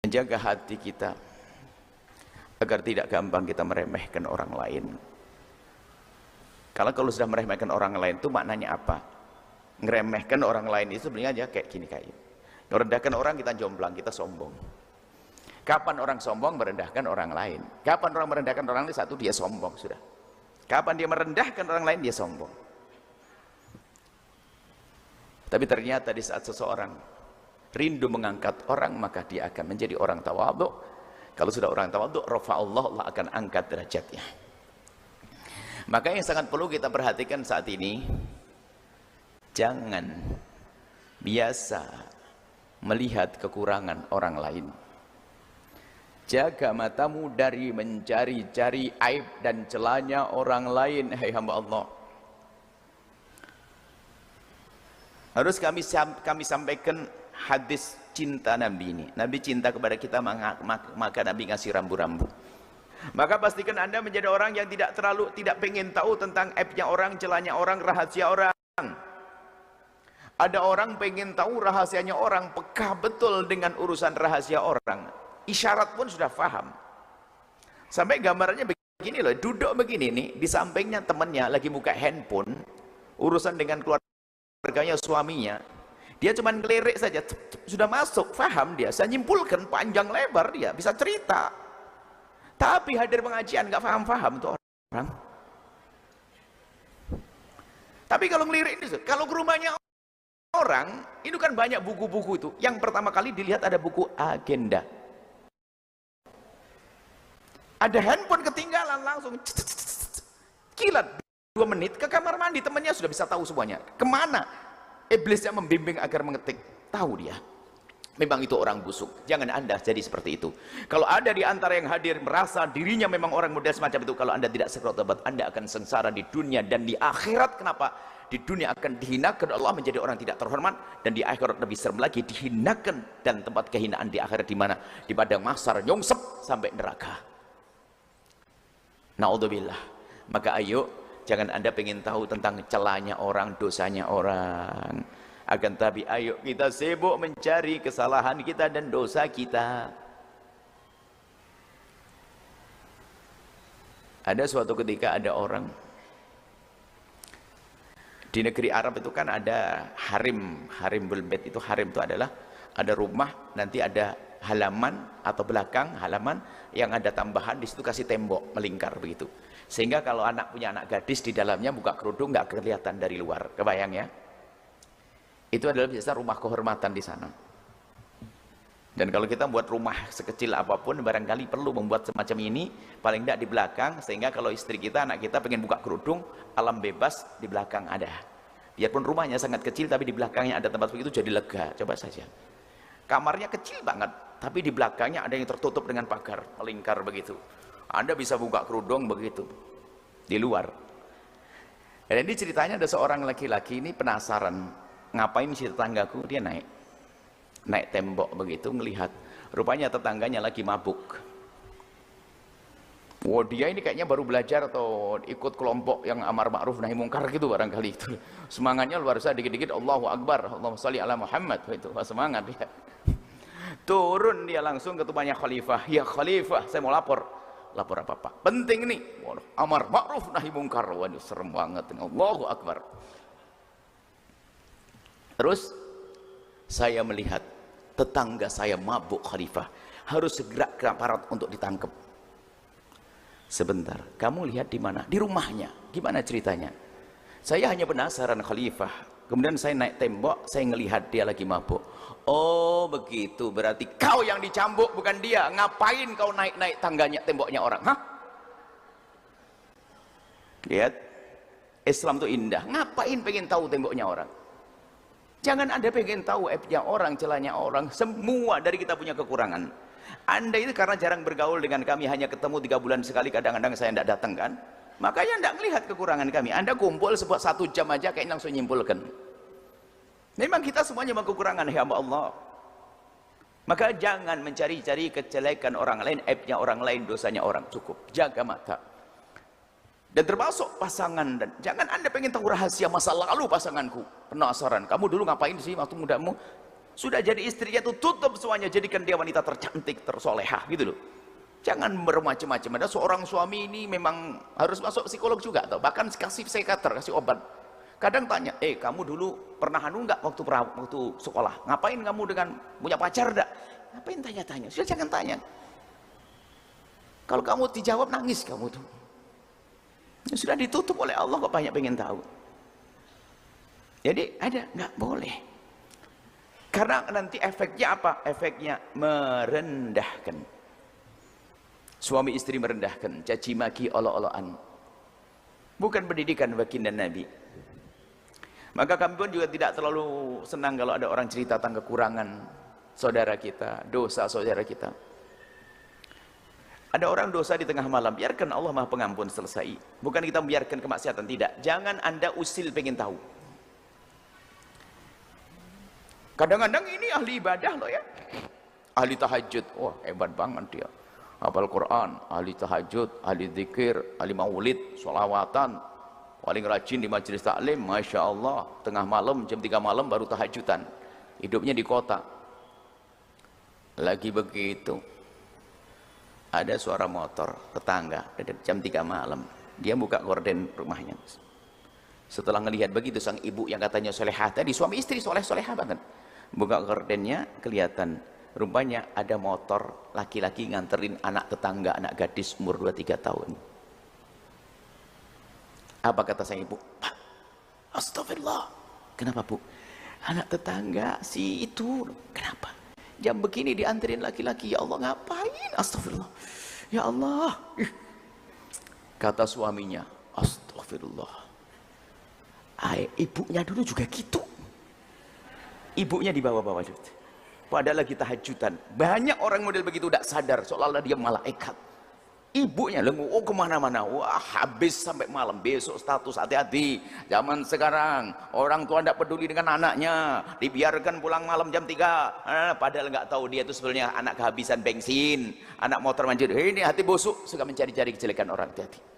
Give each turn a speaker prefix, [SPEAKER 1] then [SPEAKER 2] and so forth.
[SPEAKER 1] menjaga hati kita agar tidak gampang kita meremehkan orang lain. Kalau sudah meremehkan orang lain itu maknanya apa? Ngeremehkan orang lain itu sebenarnya aja kayak gini kayak. Merendahkan orang kita jomplang, kita sombong. Kapan orang sombong merendahkan orang lain? Kapan orang merendahkan orang lain? Satu, dia sombong sudah. Kapan dia merendahkan orang lain, dia sombong. Tapi ternyata di saat seseorang rindu mengangkat orang, maka dia akan menjadi orang tawadhu. Kalau sudah orang tawadhu, rafa'allah, Allah akan angkat derajatnya. Maka yang sangat perlu kita perhatikan saat ini, jangan biasa melihat kekurangan orang lain. Jaga matamu dari mencari-cari aib dan celanya orang lain, hai hamba Allah. Harus kami sampaikan hadis cinta Nabi ini. Nabi cinta kepada kita, maka Nabi ngasih rambu-rambu. Maka pastikan Anda menjadi orang yang tidak pengen tahu tentang aibnya orang, celanya orang, rahasia orang. Ada orang pengen tahu rahasianya orang, peka betul dengan urusan rahasia orang. Isyarat pun sudah paham. Sampai gambarannya begini loh, duduk begini nih, di sampingnya temannya lagi buka handphone, urusan dengan keluarganya, suaminya. Dia cuma ngelirik saja, sudah masuk, paham dia. Saya nyimpulkan panjang lebar dia, bisa cerita. Tapi hadir pengajian nggak paham-paham tuh orang. Tapi kalau ngelirik ini, kalau ke rumahnya orang, itu kan banyak buku-buku itu. Yang pertama kali dilihat ada buku agenda. Ada handphone ketinggalan, langsung kilat 2 menit ke kamar mandi, temannya sudah bisa tahu semuanya. Kemana iblisnya membimbing agar mengetik, tahu dia. Memang itu orang busuk. Jangan Anda jadi seperti itu. Kalau ada di antara yang hadir merasa dirinya memang orang model semacam itu, kalau Anda tidak segera tobat, Anda akan sengsara di dunia dan di akhirat. Kenapa? Di dunia akan dihinakan Allah, menjadi orang tidak terhormat, dan di akhirat lebih serem lagi, dihinakan, dan tempat kehinaan di akhirat di mana? Di padang mahsyar, nyongsep sampai neraka. Naudzubillah. Maka ayo, jangan Anda pengen tahu tentang celahnya orang, dosanya orang. Akan tapi ayo kita sibuk mencari kesalahan kita dan dosa kita. Ada suatu ketika ada orang di negeri Arab itu kan ada harim bulbet. Itu harim itu adalah ada rumah, nanti ada halaman atau belakang halaman yang ada tambahan, di situ kasih tembok melingkar begitu. Sehingga kalau punya anak gadis di dalamnya buka kerudung nggak kelihatan dari luar. Kebayang ya? Itu adalah biasa rumah kehormatan di sana. Dan kalau kita buat rumah sekecil apapun, barangkali perlu membuat semacam ini, paling tidak di belakang, sehingga kalau istri kita, anak kita pengen buka kerudung, alam bebas di belakang ada. Biarpun rumahnya sangat kecil, tapi di belakangnya ada tempat begitu, jadi lega. Coba saja. Kamarnya kecil banget, tapi di belakangnya ada yang tertutup dengan pagar, melingkar begitu. Anda bisa buka kerudung begitu, di luar. Dan ini ceritanya ada seorang laki-laki ini penasaran, ngapain si tetanggaku, dia naik tembok begitu, ngelihat rupanya tetangganya lagi mabuk. Wah, dia ini kayaknya baru belajar atau ikut kelompok yang amar ma'ruf nahi mungkar gitu barangkali itu. Semangatnya luar biasa, dikit-dikit Allahu Akbar, Allahumma sholli ala Muhammad, itu semangat dia. Turun dia langsung ke tempatnya khalifah. Ya khalifah, saya mau lapor. Lapor apa Pak? Penting nih. Waduh, amar ma'ruf nahi mungkar. Waduh, serem banget. Allahu Akbar. Terus saya melihat tetangga saya mabuk khalifah, harus segera ke aparat untuk ditangkap. Sebentar, kamu lihat di mana? Di rumahnya. Gimana ceritanya? Saya hanya penasaran khalifah. Kemudian saya naik tembok, saya ngelihat dia lagi mabuk. Oh begitu, berarti kau yang dicambuk bukan dia. Ngapain kau naik-naik tangganya, temboknya orang? Hah? Lihat, Islam itu indah. Ngapain pengen tahu temboknya orang? Jangan Anda pengen tahu aibnya orang, celahnya orang. Semua dari kita punya kekurangan. Anda itu karena jarang bergaul dengan kami, hanya ketemu 3 bulan sekali, kadang-kadang saya tidak datang kan. Makanya tidak melihat kekurangan kami. Anda kumpul sebuah 1 jam aja kayak langsung nyimpulkan. Memang kita semuanya memang kekurangan, ya Allah. Maka jangan mencari-cari kejelekan orang lain, aibnya orang lain, dosanya orang. Cukup, jaga mata. Dan termasuk pasangan, dan jangan Anda pengen tahu rahasia masa lalu pasanganku. Penasaran, kamu dulu ngapain sih waktu mudamu? Sudah jadi istrinya tuh tutup semuanya, jadikan dia wanita tercantik, tersolehah gitu loh. Jangan bermacam-macam. Ada seorang suami ini memang harus masuk psikolog juga atau bahkan kasih psikiater, kasih obat. Kadang tanya, kamu dulu pernah anu enggak waktu sekolah? Ngapain kamu dengan punya pacar enggak? Ngapain tanya-tanya? Sudah jangan tanya. Kalau kamu dijawab nangis kamu tuh. Sudah ditutup oleh Allah kok banyak pengen tahu. Jadi ada nggak boleh. Karena nanti efeknya apa? Efeknya merendahkan. Suami istri merendahkan, caci maki, olok-olokan. Bukan pendidikan baginda Nabi. Maka kami pun juga tidak terlalu senang kalau ada orang cerita tentang kekurangan saudara kita, dosa saudara kita. Ada orang dosa di tengah malam, biarkan Allah Maha Pengampun selesai. Bukan kita membiarkan kemaksiatan, tidak. Jangan Anda usil pengen tahu. Kadang-kadang ini ahli ibadah loh ya. Ahli tahajud, wah hebat banget dia. Hafal Quran, ahli tahajud, ahli zikir, ahli maulid, sholawatan, paling rajin di majelis taklim, Masya Allah. Tengah malam, jam 3 malam baru tahajudan. Hidupnya di kota. Lagi begitu, ada suara motor tetangga, jam 3 malam. Dia buka gorden rumahnya. Setelah ngelihat begitu, sang ibu yang katanya solehah tadi, suami istri soleh-solehah banget. Buka gordennya, kelihatan rupanya ada motor laki-laki nganterin anak tetangga, anak gadis umur 2-3 tahun. Apa kata sang ibu? Pak, astagfirullah. Kenapa bu? Anak tetangga si itu, kenapa? Jam begini dianterin laki-laki, ya Allah ngapain? Astagfirullah. Ya Allah. Kata suaminya, astagfirullah. Ibunya dulu juga gitu. Ibunya dibawa-bawa. Padahal lagi tahajudan. Banyak orang model begitu tidak sadar, seolah-olah dia malaikat. Ibunya lengu, kemana-mana. Wah, habis sampai malam. Besok status, hati-hati. Zaman sekarang orang tua tidak peduli dengan anaknya, dibiarkan pulang malam jam 3. Padahal nggak tahu dia itu sebenarnya anak kehabisan bensin, anak motor manjur. Ini hati busuk, suka mencari-cari kejelekan orang. Hati-hati.